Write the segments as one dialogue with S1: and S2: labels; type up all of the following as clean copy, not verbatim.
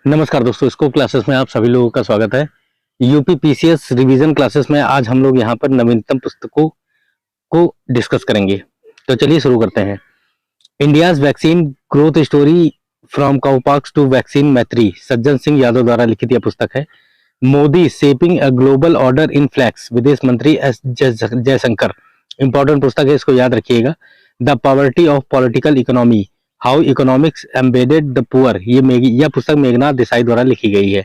S1: नमस्कार दोस्तों, scope classes में आप सभी लोगों का स्वागत है। यूपी पीसीएस रिवीजन क्लासेस में आज हम लोग यहाँ पर नवीनतम पुस्तकों को डिस्कस करेंगे। तो चलिए शुरू करते हैं। India's vaccine growth story from cowpox to vaccine Maitri, Sajjan Singh Yadav द्वारा लिखित यह पुस्तक है। Modi shaping a global order in flux, विदेश मंत्री एस जयशंकर। इंपॉर्टेंट पुस्तक है, इसको याद रखिएगा। The poverty of political economy, how economics embedded the poor, यह पुस्तक मेघनाथ देसाई द्वारा लिखी गई है।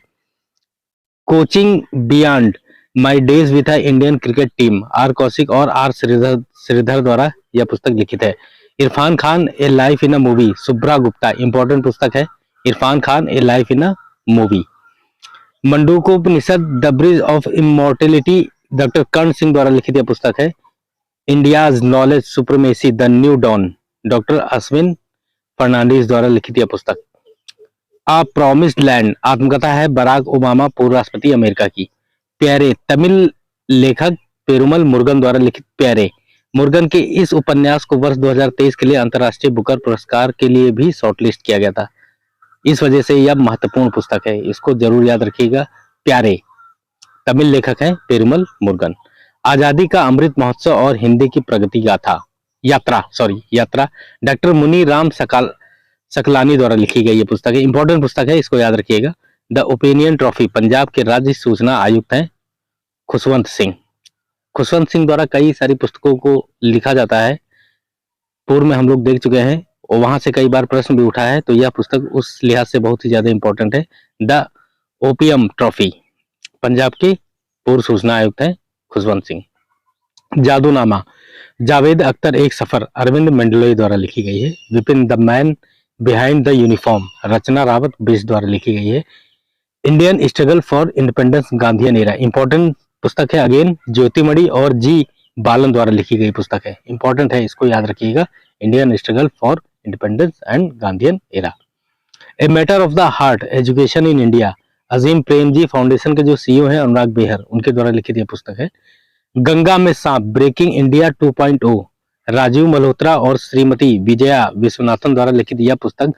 S1: Coaching beyond my days with Indian cricket team, R Kaushik और आर श्रीधर द्वारा यह पुस्तक लिखित है। Irfan Khan a life in a movie, Shubhra Gupta. Important पुस्तक है, Irfan Khan a life in a movie. Mandukopanishad the bridge of immortality, doctor Karan Singh द्वारा लिखित यह पुस्तक है। India's knowledge supremacy the new dawn, doctor Ashwin Fernandes द्वारा लिखित यह पुस्तक। आ प्रॉमिस्ड लैंड आत्मकथा है बराक ओबामा पूर्व राष्ट्रपति अमेरिका की। प्यारे, तमिल लेखक पेरुमल मुरुगन द्वारा लिखित प्यारे। मुरुगन के इस उपन्यास को वर्ष 2023 के लिए अंतर्राष्ट्रीय बुकर पुरस्कार के लिए भी शॉर्टलिस्ट किया गया था। इस वजह से यह महत्वपूर्ण पुस्तक है, इसको जरूर याद रखिएगा। प्यारे, तमिल लेखक हैं पेरुमल मुरुगन। आजादी का अमृत महोत्सव और हिंदी की प्रगति गाथा, यात्रा डॉक्टर मुनी राम सकलानी द्वारा लिखी गई ये पुस्तक है। इंपॉर्टेंट पुस्तक है, इसको याद रखिएगा। द ओपिनियन ट्रॉफी, पंजाब के राज्य सूचना आयुक्त हैं खुशवंत सिंह। खुशवंत सिंह द्वारा कई सारी पुस्तकों को लिखा जाता है, पूर्व में हम लोग देख चुके हैं और वहां से कई बार प्रश्न भी उठा है, तो यह पुस्तक उस लिहाज से बहुत ही ज्यादा इंपॉर्टेंट है। द ओपीएम ट्रॉफी, पंजाब के पूर्व सूचना आयुक्त हैं खुशवंत सिंह। जादूनामा, जावेद अख्तर एक सफर, अरविंद मंडलोई द्वारा लिखी गई है। Vipin the man behind the uniform, Rachna Rawat Bisht द्वारा लिखी गई है। Indian struggle for independence Gandhian era, important पुस्तक है अगेन, ज्योतिमणि और जी बालन द्वारा लिखी गई पुस्तक है। इंपॉर्टेंट है, इसको याद रखिएगा। Indian struggle for independence and Gandhian era. A matter of the heart, education in India, Azim Premji Foundation के जो सीईओ हैं अनुराग बेहर, उनके द्वारा लिखित यह पुस्तक है। गंगा में सांप, ब्रेकिंग इंडिया 2.0, राजीव मल्होत्रा और श्रीमती विजया विश्वनाथन द्वारा लिखित यह पुस्तक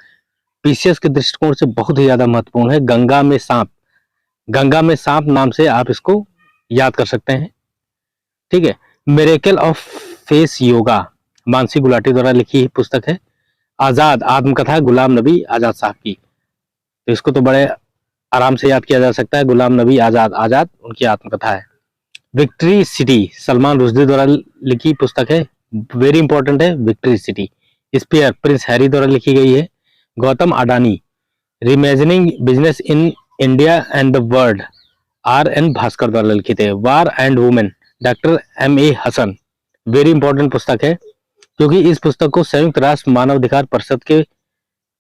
S1: पीसीएस के दृष्टिकोण से बहुत ही ज्यादा महत्वपूर्ण है। गंगा में सांप नाम से आप इसको याद कर सकते हैं, ठीक है। Miracle of face yoga, Mansi Gulati द्वारा लिखी पुस्तक है। आजाद, आत्मकथा गुलाम नबी आजाद साहब की, तो इसको तो बड़े आराम से याद किया जा सकता है। गुलाम नबी आजाद उनकी आत्मकथा है। विक्ट्री सिटी, सलमान रुश्दी द्वारा लिखी पुस्तक है, वेरी इंपॉर्टेंट है victory city. Spare, prince Harry द्वारा लिखी गई है। Gautam Adani, reimagining business in India and the world, R N Bhaskar द्वारा लिखित है। War and women, doctor M A Hasan, very important पुस्तक है क्योंकि इस पुस्तक को संयुक्त राष्ट्र मानवाधिकार परिषद के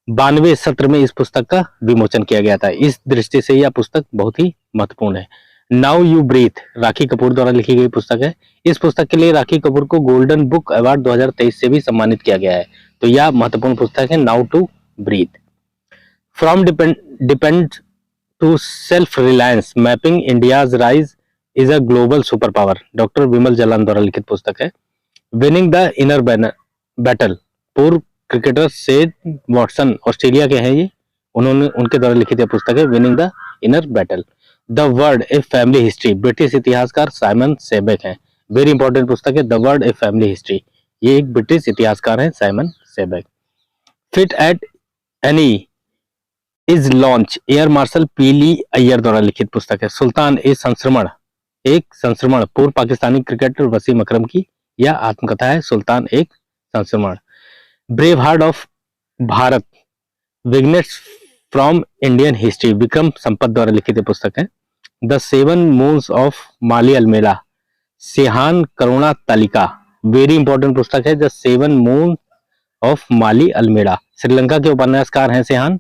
S1: 92वें सत्र में इस पुस्तक का विमोचन किया गया था। इस दृष्टि से यह पुस्तक बहुत ही महत्वपूर्ण है। नाउ यू ब्रीथ, राखी कपूर द्वारा लिखी गई पुस्तक है। इस पुस्तक के लिए राखी कपूर को गोल्डन बुक अवार्ड 2023 से भी सम्मानित किया गया है, तो यह महत्वपूर्ण पुस्तक है, now to breathe. From depend to self reliance, mapping India's rise is a global super power, doctor Bimal Jalan द्वारा लिखित पुस्तक है। विनिंग द इनर बैटल, पूर्व क्रिकेटर सेड वॉटसन, ऑस्ट्रेलिया के हैं ये, उनके द्वारा लिखित पुस्तक है winning the inner battle. The world a family history, British इतिहासकार साइमन सेबेक हैं, वेरी इंपॉर्टेंट पुस्तक है the world a family history, ये एक ब्रिटिश इतिहासकार हैं Simon Sebag. Fit at any is launch, air marshal Pili Ayyar द्वारा लिखित पुस्तक है। सुल्तान ए संक्रमण, एक संक्रमण, पूर्व पाकिस्तानी क्रिकेटर वसीम अकरम की यह आत्मकथा है, सुल्तान एक संक्रमण। Brave heart of Bharat, vignettes from Indian history, Vikram Sampath द्वारा लिखित पुस्तक है। The seven moons of Maali Almeida, Shehan Karunatilaka, very important पुस्तक है the seven moon of Maali Almeida, Sri Lanka के उपन्यासकार हैं सेहान।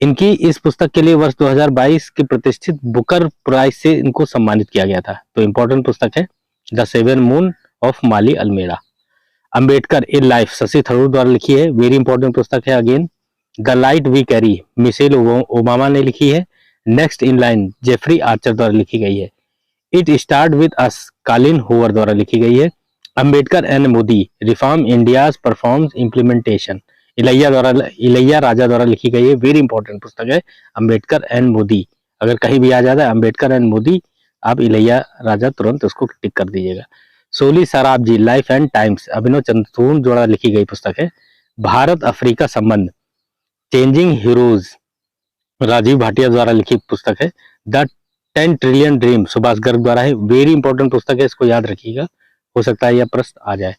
S1: इनकी इस पुस्तक के लिए वर्ष 2022 की प्रतिष्ठित बुकर प्राइज से इनको सम्मानित किया गया था, तो इंपॉर्टेंट पुस्तक है the seven moon of Maali Almeida. Ambedkar a life, Shashi Tharoor द्वारा लिखी है, वेरी इंपॉर्टेंट पुस्तक है again. The light we carry, Michelle Obama ने लिखी है। Next in line, Jeffrey Archer द्वारा लिखी गई है। इट स्टार्ट विद अस, कालिन होवर द्वारा लिखी गई है। Ambedkar and Modi, reform India's performs implementation, Ilaiya Raja द्वारा लिखी गई है, वेरी इंपॉर्टेंट पुस्तक है। अंबेडकर एंड मोदी, अगर कहीं भी आ जाता है अंबेडकर एंड मोदी, आप इलैया राजा तुरंत उसको टिक कर दीजिएगा। सोली Sorabjee, life and times, Abhinav Chandrachud द्वारा लिखी गई पुस्तक है। भारत अफ्रीका संबंध, चेंजिंग हीरोज, राजीव भाटिया द्वारा लिखी पुस्तक है। The 10 trillion dream, Subhash Garg द्वारा है, वेरी इंपॉर्टेंट पुस्तक है, इसको याद रखिएगा, हो सकता है यह प्रश्न आ जाए।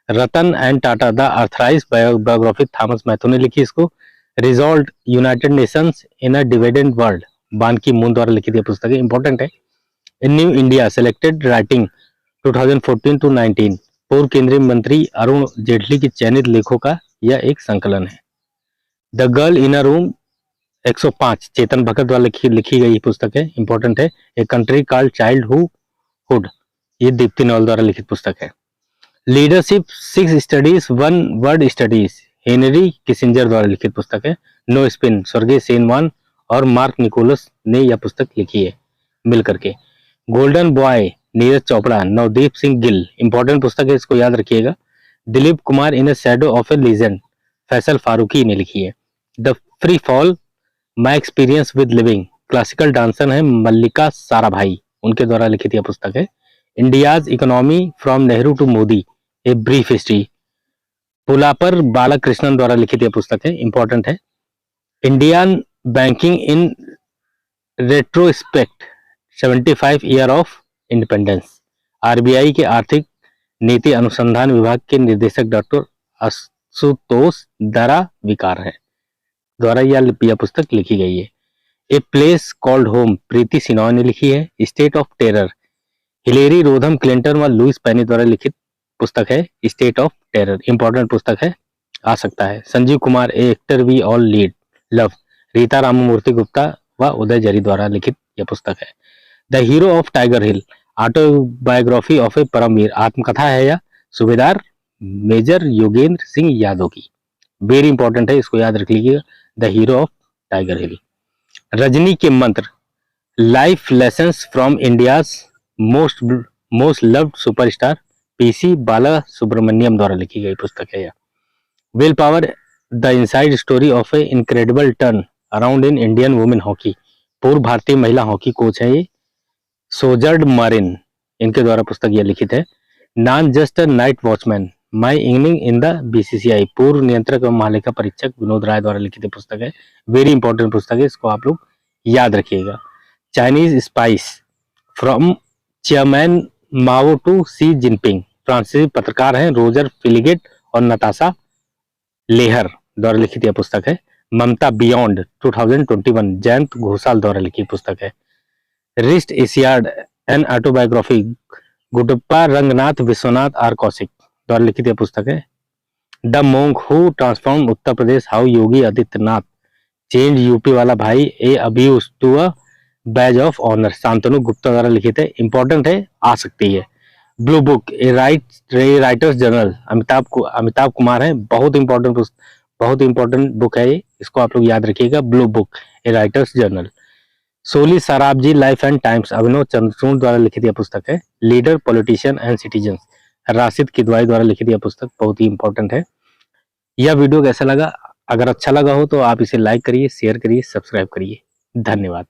S1: Ratan and Tata, the authorised biography, Thomas Matthew ने लिखी इसको। Resolve United Nations in a divided world, Ban Ki moon द्वारा लिखी थी पुस्तक है, इंपॉर्टेंट है। In new India selected writing 2014 to 19, पूर्व केंद्रीय मंत्री अरुण जेटली की चयनित लेखों का यह एक संकलन है। The girl in a room 105, Chetan Bhagat द्वारा लिखी गई पुस्तक है, इंपॉर्टेंट है। ए कंट्री कॉल्ड चाइल्डहुड, ये दीप्ति नवल द्वारा लिखित पुस्तक है। Leadership 6 studies 1 word studies, Henry Kissinger द्वारा लिखित पुस्तक है। नो स्पिन, स्वर्गीय सेनवान और मार्क निकोलस ने यह पुस्तक लिखी है मिलकर के। Golden boy, Neeraj Chopra, Navdeep Singh Gill, important पुस्तक है, इसको याद रखिएगा। Dilip Kumar in a shadow of a legend, Faisal Farooqui ने लिखी है। The free fall, my experience with living, classical dancer है मल्लिका साराभाई, उनके द्वारा लिखित यह पुस्तक है। India's economy from Nehru to Modi, a brief history, Pulapre Balakrishnan द्वारा लिखित यह पुस्तक है, इंपॉर्टेंट है। Indian banking in retrospect, 75 year of independence, RBI के आर्थिक नीति अनुसंधान विभाग के निदेशक डॉक्टर आशुतोष दरा विकार है द्वारा यह पुस्तक लिखी गई है। A place called home, Preeti Shenoy ने लिखी है। State of terror, Hillary Rodham Clinton व लुइस पैनी द्वारा लिखित पुस्तक है। स्टेट ऑफ टेरर, इंपॉर्टेंट पुस्तक है, आ सकता है। Sanjeev Kumar, a actor we all lead love, Reeta Ramamurthy Gupta व उदय जरी द्वारा लिखित यह पुस्तक है। The hero of Tiger Hill, autobiography of a Paramvir, आत्मकथा है यह, सूबेदार मेजर योगेंद्र सिंह यादव की, वेरी इंपॉर्टेंट है, इसको याद रख लीजिएगा। The hero of Tiger Hill. Rajni के mantra, life lessons from India's most loved superstar, PC बाला सुब्रमण्यम द्वारा लिखी गई पुस्तक है यह। Will power, the inside story of a incredible turn around in Indian women hockey, पूर्व भारतीय महिला हॉकी कोच है ये सोजर्ड मारिन, इनके द्वारा पुस्तक यह लिखित है। Non just a night watchman, my evening in the BCCI, पूर्व नियंत्रक एवं महालेखा परीक्षक विनोद राय द्वारा लिखित पुस्तक है, वेरी इंपॉर्टेंट पुस्तक है, इसको आप लोग याद रखिएगा। Chinese spice, from chairman Mao to Xi Jinping, फ्रांसीसी पत्रकार हैं रोजर फिलिगेट और नताशा लेहर द्वारा लिखित यह पुस्तक है। ममता बियॉन्ड 2021, जयंत घोषाल द्वारा लिखी पुस्तक है। Wrist assured, an autobiography, Gundappa Ranganath Viswanath R Kaushik द्वारा लिखित यह पुस्तक है। The monk who transform Uttar Pradesh, how Yogi Adityanath change UP वाला भाई a abuse to a badge of honour, Shantanu Gupta द्वारा लिखित है, इंपॉर्टेंट है, आ सकती है। Blue book, a writer's journal, Amitabh Kumar है, बहुत इंपॉर्टेंट बुक है ये, इसको आप लोग याद रखिएगा। Blue book, a writer's journal. Soli Sorabjee, life and times, Abhinav Chandrachud द्वारा लिखित यह पुस्तक है। Leader, politician and citizens, Rashid Kidwai द्वारा लिखित यह पुस्तक बहुत ही इंपॉर्टेंट है। यह वीडियो कैसा लगा? अगर अच्छा लगा हो तो आप इसे लाइक करिए, शेयर करिए, सब्सक्राइब करिए। धन्यवाद।